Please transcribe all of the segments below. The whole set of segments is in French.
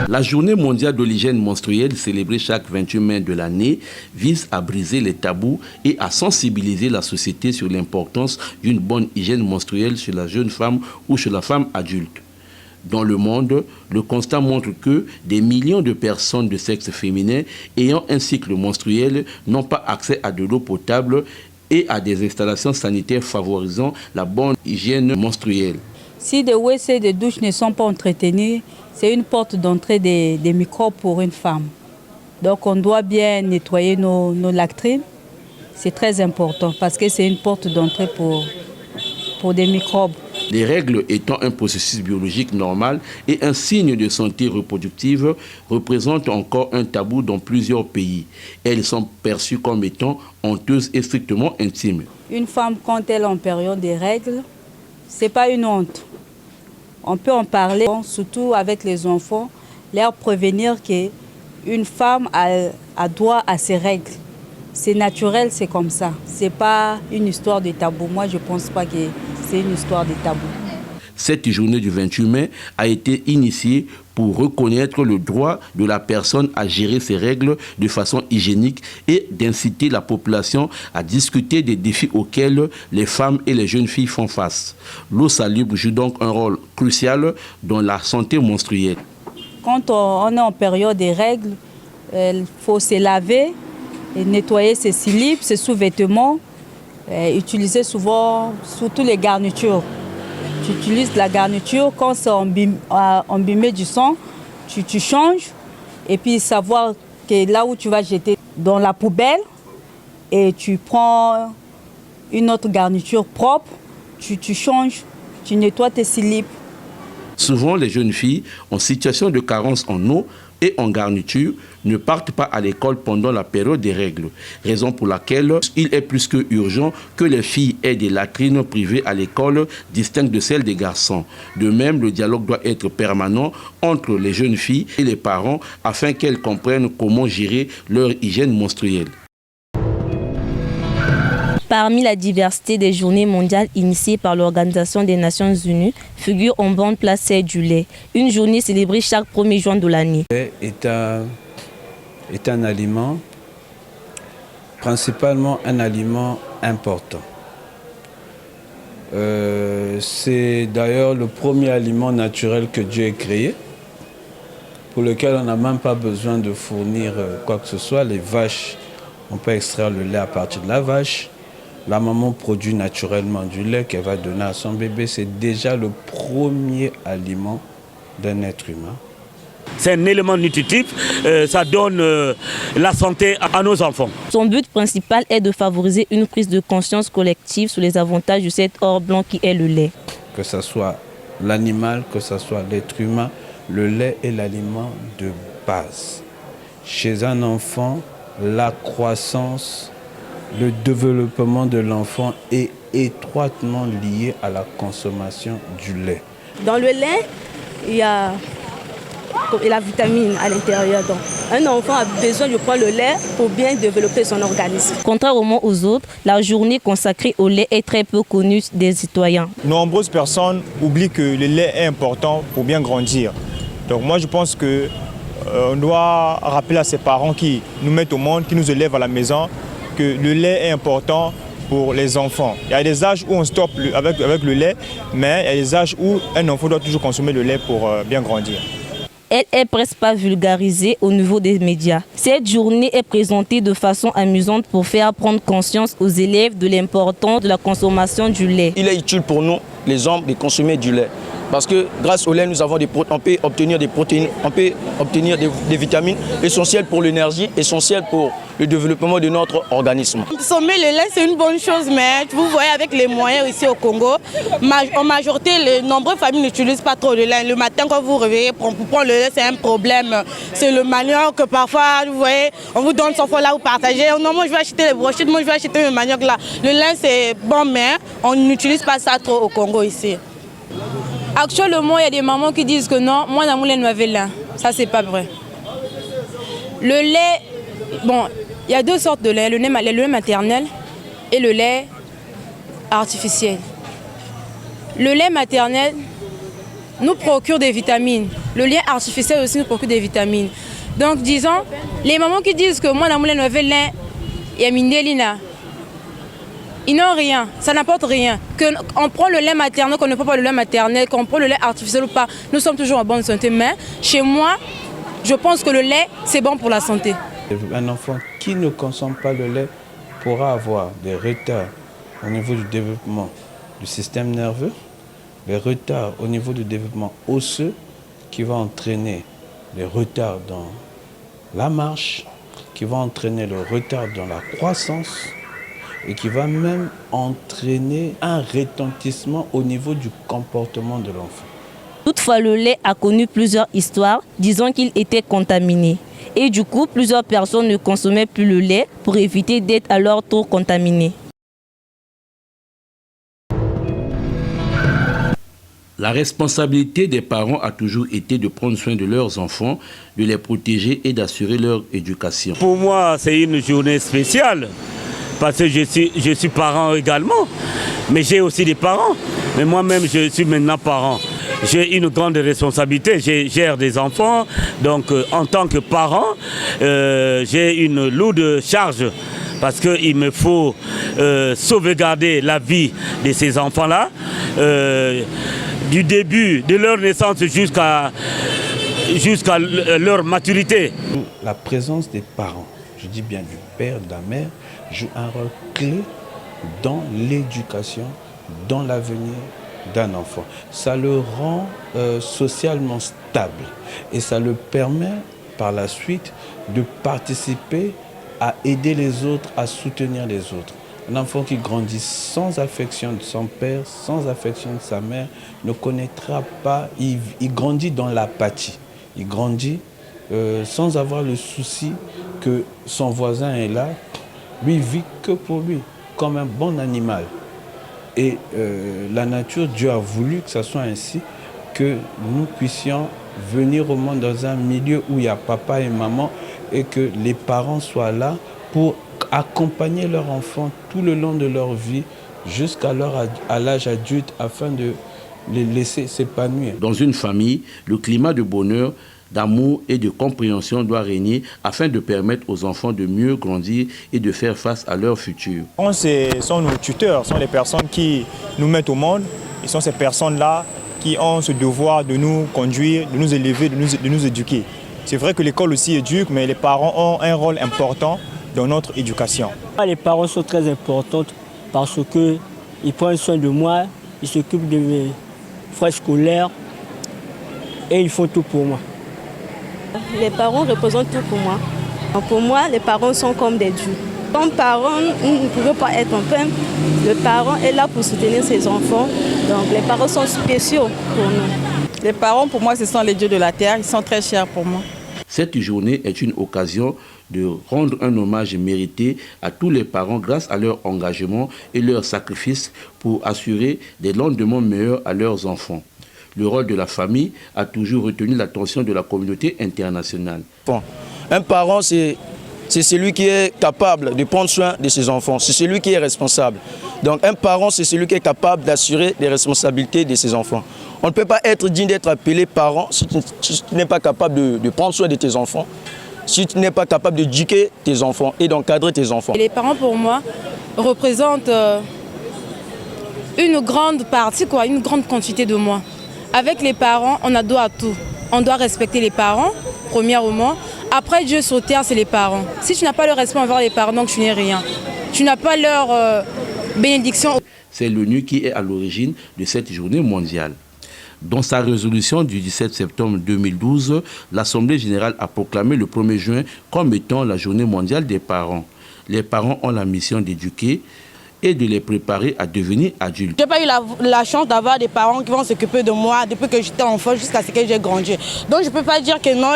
La journée mondiale de l'hygiène menstruelle, célébrée chaque 28 mai de l'année, vise à briser les tabous et à sensibiliser la société sur l'importance d'une bonne hygiène menstruelle chez la jeune femme ou chez la femme adulte. Dans le monde, le constat montre que des millions de personnes de sexe féminin ayant un cycle menstruel n'ont pas accès à de l'eau potable et à des installations sanitaires favorisant la bonne hygiène menstruelle. Si des WC et des douches ne sont pas entretenus, c'est une porte d'entrée des microbes pour une femme. Donc on doit bien nettoyer nos latrines. C'est très important parce que c'est une porte d'entrée pour des microbes. Les règles étant un processus biologique normal et un signe de santé reproductive représentent encore un tabou dans plusieurs pays. Elles sont perçues comme étant honteuses et strictement intimes. Une femme, quand elle est en période des règles, ce n'est pas une honte. On peut en parler, surtout avec les enfants, leur prévenir qu'une femme a droit à ses règles. C'est naturel, c'est comme ça. Ce n'est pas une histoire de tabou. Moi, je ne pense pas que c'est une histoire de tabou. Cette journée du 28 mai a été initiée pour reconnaître le droit de la personne à gérer ses règles de façon hygiénique et d'inciter la population à discuter des défis auxquels les femmes et les jeunes filles font face. L'eau salubre joue donc un rôle crucial dans la santé menstruelle. Quand on est en période des règles, il faut se laver et nettoyer ses slip, ses sous-vêtements, utiliser souvent surtout les garnitures. Tu utilises la garniture, quand c'est embimé du sang, tu changes et puis savoir que là où tu vas jeter dans la poubelle et tu prends une autre garniture propre, tu changes, tu nettoies tes slips. Souvent, les jeunes filles en situation de carence en eau et en garniture ne partent pas à l'école pendant la période des règles, raison pour laquelle il est plus que urgent que les filles aient des latrines privées à l'école distinctes de celles des garçons. De même, le dialogue doit être permanent entre les jeunes filles et les parents afin qu'elles comprennent comment gérer leur hygiène menstruelle. Parmi la diversité des journées mondiales initiées par l'Organisation des Nations Unies, figure en bonne place celle du lait, une journée célébrée chaque 1er juin de l'année. Le lait est un aliment, principalement un aliment important. C'est d'ailleurs le premier aliment naturel que Dieu ait créé, pour lequel on n'a même pas besoin de fournir quoi que ce soit. Les vaches, on peut extraire le lait à partir de la vache. La maman produit naturellement du lait qu'elle va donner à son bébé. C'est déjà le premier aliment d'un être humain. C'est un élément nutritif, ça donne la santé à nos enfants. Son but principal est de favoriser une prise de conscience collective sur les avantages de cet or blanc qui est le lait. Que ce soit l'animal, que ce soit l'être humain, le lait est l'aliment de base. Chez un enfant, la croissance, le développement de l'enfant est étroitement lié à la consommation du lait. Dans le lait, il y a la vitamine à l'intérieur. Donc, un enfant a besoin de prendre le lait pour bien développer son organisme. Contrairement aux autres, la journée consacrée au lait est très peu connue des citoyens. Nombreuses personnes oublient que le lait est important pour bien grandir. Donc moi je pense qu'on doit rappeler à ses parents qui nous mettent au monde, qui nous élèvent à la maison, que le lait est important pour les enfants. Il y a des âges où on stoppe avec le lait, mais il y a des âges où un enfant doit toujours consommer le lait pour bien grandir. Elle est presque pas vulgarisée au niveau des médias. Cette journée est présentée de façon amusante pour faire prendre conscience aux élèves de l'importance de la consommation du lait. Il est utile pour nous, les hommes, de consommer du lait. Parce que grâce au lait, nous avons on peut obtenir des protéines, on peut obtenir des vitamines essentielles pour l'énergie, essentielles pour le développement de notre organisme. Consommer le lait, c'est une bonne chose, mais vous voyez avec les moyens ici au Congo, en majorité, les nombreuses familles n'utilisent pas trop le lait. Le matin, quand vous vous réveillez pour prendre le lait, c'est un problème. C'est le manioc que parfois, vous voyez, on vous donne 100 fois là, vous partagez. Non, moi je vais acheter les brochettes, moi je vais acheter le manioc là. Le lait, c'est bon, mais on n'utilise pas ça trop au Congo ici. Actuellement, il y a des mamans qui disent que non, moi, dans mon lait, n'avait lait. Ça, c'est pas vrai. Le lait, bon, il y a deux sortes de lait, le lait maternel et le lait artificiel. Le lait maternel, nous procure des vitamines. Le lait artificiel aussi nous procure des vitamines. Donc disons, les mamans qui disent que moi, la moulin ne veut lait, il y a mindelina. Ils n'ont rien, ça n'apporte rien. Qu'on prend le lait maternel, qu'on ne prend pas le lait maternel, qu'on prend le lait artificiel ou pas, nous sommes toujours en bonne santé. Mais chez moi, je pense que le lait, c'est bon pour la santé. Un enfant qui ne consomme pas le lait pourra avoir des retards au niveau du développement du système nerveux, des retards au niveau du développement osseux qui va entraîner des retards dans la marche, qui va entraîner le retard dans la croissance et qui va même entraîner un retentissement au niveau du comportement de l'enfant. Toutefois, le lait a connu plusieurs histoires, disant qu'il était contaminé. Et du coup, plusieurs personnes ne consommaient plus le lait pour éviter d'être à leur tour contaminés. La responsabilité des parents a toujours été de prendre soin de leurs enfants, de les protéger et d'assurer leur éducation. Pour moi, c'est une journée spéciale, parce que je suis parent également, mais j'ai aussi des parents. Mais moi-même, je suis maintenant parent. J'ai une grande responsabilité, je gère des enfants, donc en tant que parent, j'ai une lourde charge parce qu'il me faut sauvegarder la vie de ces enfants-là, du début de leur naissance jusqu'à leur maturité. La présence des parents, je dis bien du père, de la mère, joue un rôle clé dans l'éducation, dans l'avenir d'un enfant. Ça le rend socialement stable et ça le permet par la suite de participer à aider les autres, à soutenir les autres. Un enfant qui grandit sans affection de son père, sans affection de sa mère, ne connaîtra pas, il grandit dans l'apathie. Il grandit sans avoir le souci que son voisin est là. Lui vit que pour lui, comme un bon animal. Et la nature, Dieu a voulu que ce soit ainsi, que nous puissions venir au monde dans un milieu où il y a papa et maman et que les parents soient là pour accompagner leurs enfants tout le long de leur vie jusqu'à l'âge adulte afin de les laisser s'épanouir. Dans une famille, le climat de bonheur, d'amour et de compréhension doit régner afin de permettre aux enfants de mieux grandir et de faire face à leur futur. Ce sont nos tuteurs, ce sont les personnes qui nous mettent au monde. Ce sont ces personnes-là qui ont ce devoir de nous conduire, de nous élever, de nous éduquer. C'est vrai que l'école aussi éduque, mais les parents ont un rôle important dans notre éducation. Les parents sont très importants parce qu'ils prennent soin de moi, ils s'occupent de mes frais scolaires et ils font tout pour moi. Les parents représentent tout pour moi. Pour moi, les parents sont comme des dieux. Comme parents, nous ne pouvons pas être enfin. Le parent est là pour soutenir ses enfants. Donc les parents sont spéciaux pour nous. Les parents, pour moi, ce sont les dieux de la terre. Ils sont très chers pour moi. Cette journée est une occasion de rendre un hommage mérité à tous les parents grâce à leur engagement et leur sacrifice pour assurer des lendemains meilleurs à leurs enfants. Le rôle de la famille a toujours retenu l'attention de la communauté internationale. Bon, un parent, c'est celui qui est capable de prendre soin de ses enfants, c'est celui qui est responsable. Donc un parent, c'est celui qui est capable d'assurer les responsabilités de ses enfants. On ne peut pas être digne d'être appelé parent si tu n'es pas capable de prendre soin de tes enfants, si tu n'es pas capable d'éduquer tes enfants et d'encadrer tes enfants. Et les parents, pour moi, représentent une grande partie, une grande quantité de moi. Avec les parents, on a droit à tout. On doit respecter les parents, premièrement. Après, Dieu sur terre, c'est les parents. Si tu n'as pas le respect envers les parents, donc tu n'es rien. Tu n'as pas leur bénédiction. C'est l'ONU qui est à l'origine de cette journée mondiale. Dans sa résolution du 17 septembre 2012, l'Assemblée générale a proclamé le 1er juin comme étant la journée mondiale des parents. Les parents ont la mission d'éduquer et de les préparer à devenir adultes. Je n'ai pas eu la chance d'avoir des parents qui vont s'occuper de moi depuis que j'étais enfant jusqu'à ce que j'ai grandi. Donc je ne peux pas dire que non,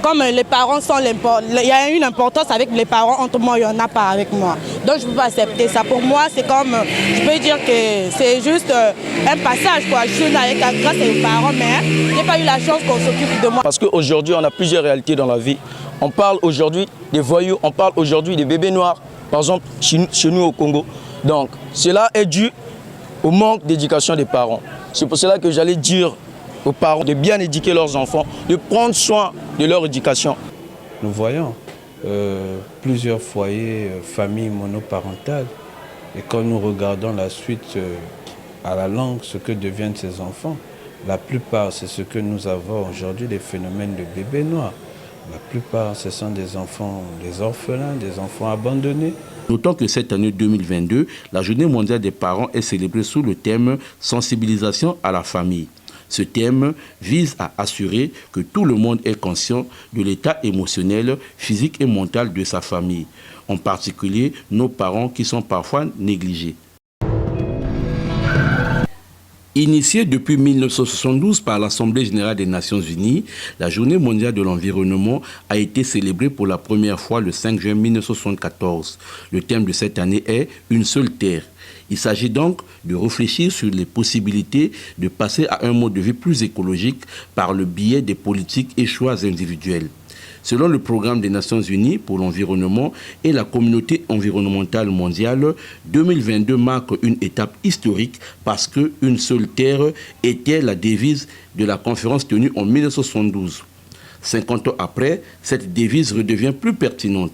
comme les parents sont l'important, il y a une importance avec les parents, entre moi, il n'y en a pas avec moi. Donc je ne peux pas accepter ça. Pour moi, c'est comme, je peux dire que c'est juste un passage, quoi. Je suis là avec grâce aux parents, mais je n'ai pas eu la chance qu'on s'occupe de moi. Parce qu'aujourd'hui, on a plusieurs réalités dans la vie. On parle aujourd'hui des voyous, on parle aujourd'hui des bébés noirs. Par exemple, chez nous au Congo. Donc, cela est dû au manque d'éducation des parents. C'est pour cela que j'allais dire aux parents de bien éduquer leurs enfants, de prendre soin de leur éducation. Nous voyons plusieurs foyers, familles monoparentales, et quand nous regardons la suite à la longue, ce que deviennent ces enfants, la plupart, c'est ce que nous avons aujourd'hui, les phénomènes de bébés noirs. La plupart, ce sont des enfants, des orphelins, des enfants abandonnés. Notons que cette année 2022, la Journée mondiale des parents est célébrée sous le thème « Sensibilisation à la famille ». Ce thème vise à assurer que tout le monde est conscient de l'état émotionnel, physique et mental de sa famille, en particulier nos parents qui sont parfois négligés. Initiée depuis 1972 par l'Assemblée générale des Nations unies, la Journée mondiale de l'environnement a été célébrée pour la première fois le 5 juin 1974. Le thème de cette année est « Une seule terre ». Il s'agit donc de réfléchir sur les possibilités de passer à un mode de vie plus écologique par le biais des politiques et choix individuels. Selon le programme des Nations unies pour l'environnement et la communauté environnementale mondiale, 2022 marque une étape historique parce qu'une seule terre était la devise de la conférence tenue en 1972. 50 ans après, cette devise redevient plus pertinente.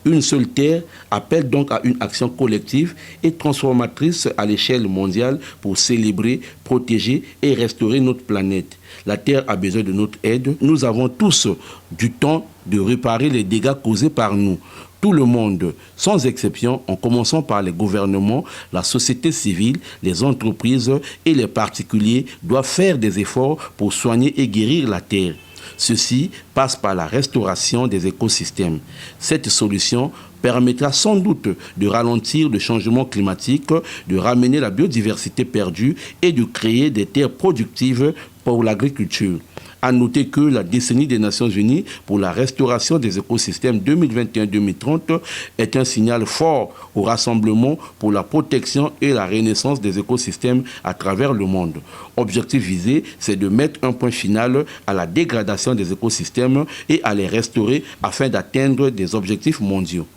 Une seule terre appelle donc à une action collective et transformatrice à l'échelle mondiale pour célébrer, protéger et restaurer notre planète. La Terre a besoin de notre aide. Nous avons tous du temps de réparer les dégâts causés par nous. Tout le monde, sans exception, en commençant par les gouvernements, la société civile, les entreprises et les particuliers, doivent faire des efforts pour soigner et guérir la Terre. Ceci passe par la restauration des écosystèmes. Cette solution permettra sans doute de ralentir le changement climatique, de ramener la biodiversité perdue et de créer des terres productives pour l'agriculture. À noter que la décennie des Nations Unies pour la restauration des écosystèmes 2021-2030 est un signal fort au rassemblement pour la protection et la renaissance des écosystèmes à travers le monde. Objectif visé, c'est de mettre un point final à la dégradation des écosystèmes et à les restaurer afin d'atteindre des objectifs mondiaux.